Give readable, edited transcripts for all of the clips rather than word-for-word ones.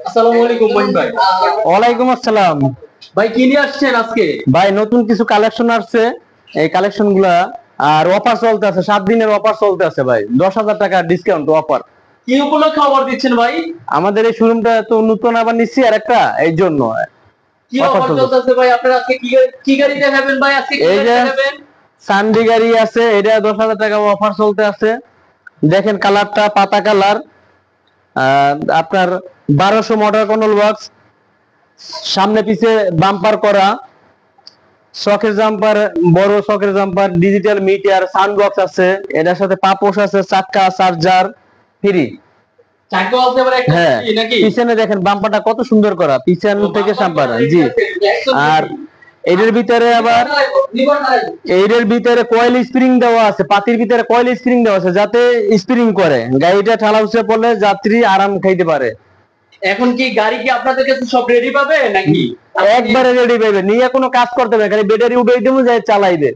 আসসালামু আলাইকুম মহিন ভাই। ওয়ালাইকুম আসসালাম। ভাই কি নিয়ে আসছেন আজকে? ভাই নতুন কিছু কালেকশন আসছে, এই কালেকশন গুলা আর অফার চলতে আছে, 7 দিনের অফার চলতে আছে ভাই, 10,000 টাকা ডিসকাউন্ট অফার। কি উপলক্ষে অফার দিচ্ছেন ভাই? আমাদের এই শোরুমটা তো নতুন আবার নিচ্ছি আর একটা, এই জন্য কি অফার চলতেছে ভাই? আপনারা আজকে কি গাড়ি দেখাবেন ভাই? আজকে কি গাড়ি দেখাবেন? সানডি গাড়ি আছে, এটা 10,000 টাকা অফার চলতে আছে। দেখেন কালারটা পাতা কালার, আপনার 1200 মোটর কন্ট্রোল বক্স, সামনে পিছে বাম্পার করা, শকের জাম্পার, বড় শকের jumper, digital meter, sound box আছে, এটার সাথে পাপোশ আছে, চাকা, চার্জার ফ্রি। চাকা আছে আবার একটা ফ্রি নাকি? পিছনে দেখেন বাম্পারটা কত সুন্দর করা, পিছন থেকে সাম্পার। জি, আর এর ভিতরে আবার এর ভিতরে কয়েল স্প্রিং দেওয়া আছে, পাতির ভিতরে কয়েল স্প্রিং দেওয়া আছে যাতে স্প্রিং করে, গাড়িটা ঠালা উঠে পড়লে যাত্রী আরাম খাইতে পারে। এখন কি গাড়ি কি আপনাদের কাছে সব রেডি পাবে নাকি? একবারে রেডি পাবে, নিয়ে কোনো কাজ করতে হবে, খালি ব্যাটারি উঠাই দেবো, যাই চালাইবে।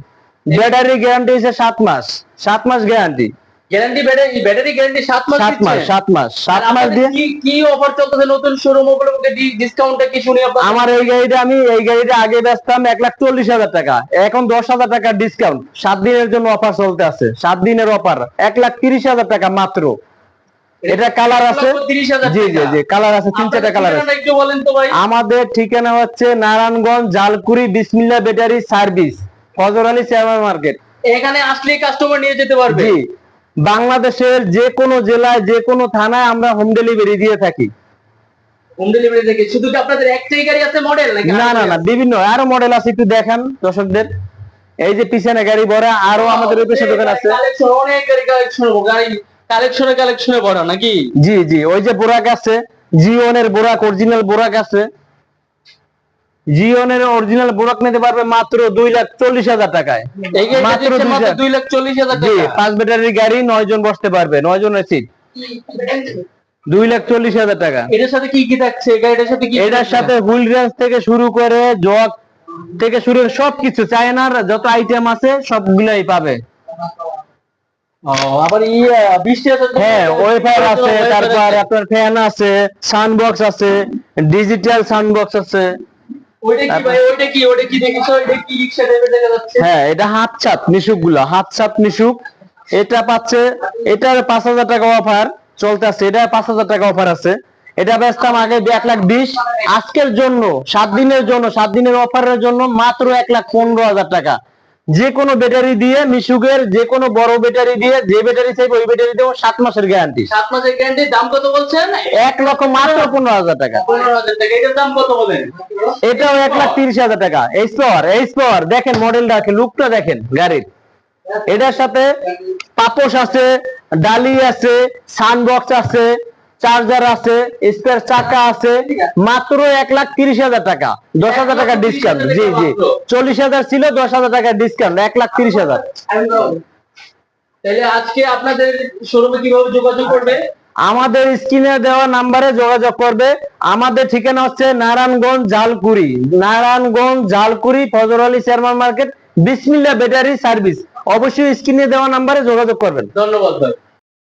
ব্যাটারি গ্যারান্টি হচ্ছে 7 মাস, 7 মাস গ্যারান্টি। গ্যারান্টি ব্যাটারি গ্যারান্টি 7 মাস দিচ্ছে? 7 মাস 7 মাস দিয়ে। কি অফার চলতেছে নতুন শোরুম উপলক্ষে? ডিসকাউন্টটা কি শুনি আপনাদের? আমার এই গাড়িটা আগে বেচতাম 1,40,000 টাকা, এখন 10,000 টাকা ডিসকাউন্ট, 7 দিনের জন্য অফার চলতে আছে, 7 দিনের অফার 1,30,000 টাকা মাত্র। এটা কালার আছে, জি জি জি, কালার আছে, 3-4টা কালার আছে। একটু বলেন তো ভাই। আমাদের ঠিকানা হচ্ছে নারায়ণগঞ্জ জালকুড়ি বিসমিল্লাহ ব্যাটারি সার্ভিস, ফজর আলী চেয়ারম্যান মার্কেট। এখানে আসলে কাস্টমার নিয়ে যেতে পারবে? জি, বাংলাদেশের যে কোনো জেলায়, যে কোনো থানায় আমরা হোম ডেলিভারি দিয়ে থাকি। হোম ডেলিভারি থেকে? শুধু কি আপনাদের একটাই গাড়ি আছে মডেল নাকি? না না না, বিভিন্ন আরো মডেল আছে, একটু দেখান দর্শকদের। এই যে পিছনে গাড়ি ভরা, আরো আমাদের ওই পাশে দোকান আছে। কালেকশন, অনেক গাড়ি কালেকশনে ভরা নাকি? জি জি, ওই যে বোরাক আছে, জিওনের বোরাক, অরিজিনাল বোরাক আছে। জিওনের অরিজিনাল বোরাক নিতে পারবে মাত্র 2,40,000 টাকায়। মাত্র 2,40,000 জি, টাকা। 5 ব্যাটারির গাড়ি, 9 জন বসতে পারবে, 9 জনের সিট, 2,40,000 টাকা। এটার সাথে কি কি থাকছে? গাড়িটার সাথে কি? এটার সাথে হুইল রেঞ্জ থেকে শুরু করে জগ থেকে শুরু করে সবকিছু, চায়নার যত আইটেম আছে সবগুলাই পাবে। আবার 20,000? হ্যাঁ, ওয়েফার আছে, তারপর আপনার ফ্যান আছে, সাউন্ড বক্স আছে, ডিজিটাল সাউন্ড বক্স আছে। ওইটা কি ভাই? ওইটা কি দেখেছো? ওইটা কি রিকশা টাইপের দেখা যাচ্ছে? হ্যাঁ, এটা হাত ছাপ মিশুক গুলো, হাত ছাপ মিশুক। এটা পাচ্ছে, এটার 5,000 টাকা অফার চলতে আছে, এটা 5,000 টাকা অফার আছে। এটা বেচতাম আগে 1,20,000, আজকের জন্য 7 দিনের জন্য, 7 দিনের অফারের জন্য মাত্র 1,15,000 টাকা। যে কোনো ব্যাটারি দিয়ে, মিশুকের যে কোনো বড় ব্যাটারি দিয়ে, যে ব্যাটারি চাইবে ওই ব্যাটারি দেবো, 7 মাসের গ্যারান্টি। 7 মাসের গ্যারান্টি। দাম কত বলছেন? 1 লক্ষ মাত্র 15,000 টাকা। 15,000 টাকা। এটার দাম কত বলেন? এটাও 1,30,000 টাকা। এইচ পাওয়ার দেখেন, মডেলটা দেখেন, লুকটা দেখেন গাড়ির। এটার সাথে পাপোশ আছে, ডালি আছে, সাউন্ড বক্স আছে, চার্জার আছে, স্পেয়ার চাকা আছে, মাত্র 1,30,000 টাকা, 10,000 টাকা ডিসকাউন্ট। জি জি, 40,000 ছিল, 10,000 টাকা ডিসকাউন্ট, 1,30,000। তাহলে আজকে আপনাদের শোরুমে কিভাবে যোগাযোগ করবে? আমাদের স্ক্রিনে দেওয়া নাম্বারে যোগাযোগ করবে। আমাদের ঠিকানা হচ্ছে নারায়ণগঞ্জ জালকুড়ি ফজর আলী চেয়ারম্যান মার্কেট, বিসমিল্লাহ ব্যাটারি সার্ভিস। অবশ্যই স্ক্রিনে দেওয়া নাম্বারে যোগাযোগ করবেন। ধন্যবাদ ভাই।